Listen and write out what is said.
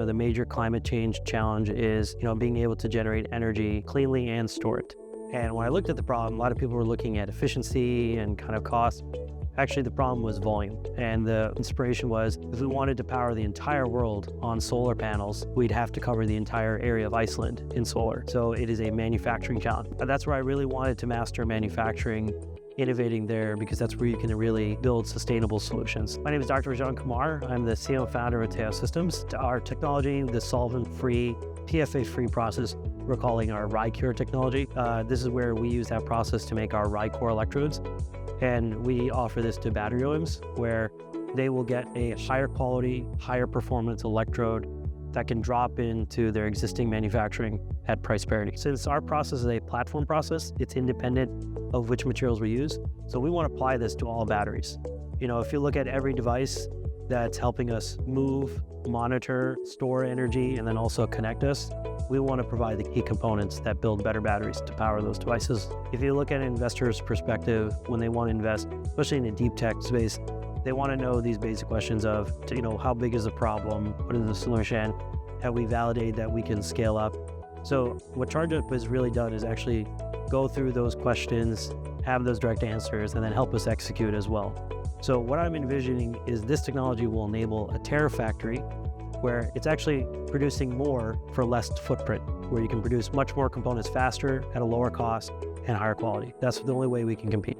the major climate change challenge is, being able to generate energy cleanly and store it. And when I looked at the problem, a lot of people were looking at efficiency and kind of cost. Actually, the problem was volume. And the inspiration was, if we wanted to power the entire world on solar panels, we'd have to cover the entire area of Iceland in solar. So it is a manufacturing challenge. And that's where I really wanted to master manufacturing, innovating there, because that's where you can really build sustainable solutions. My name is Dr. Rajan Kumar. I'm the CEO and founder of Ateios Systems. Our technology, the solvent-free, PFA-free process, we're calling our Raicore technology. This is where we use that process to make our Raicore electrodes. And we offer this to battery OEMs, where they will get a higher quality, higher performance electrode that can drop into their existing manufacturing at price parity. Since our process is a platform process, it's independent of which materials we use. So we want to apply this to all batteries. If you look at every device that's helping us move, monitor, store energy, and then also connect us, we want to provide the key components that build better batteries to power those devices. If you look at an investor's perspective, when they want to invest, especially in a deep tech space, they want to know these basic questions of, how big is the problem? What is the solution? Have we validated that we can scale up? So what ChargeUp has really done is actually go through those questions, have those direct answers, and then help us execute as well. So what I'm envisioning is this technology will enable a terafactory where it's actually producing more for less footprint, where you can produce much more components faster at a lower cost and higher quality. That's the only way we can compete.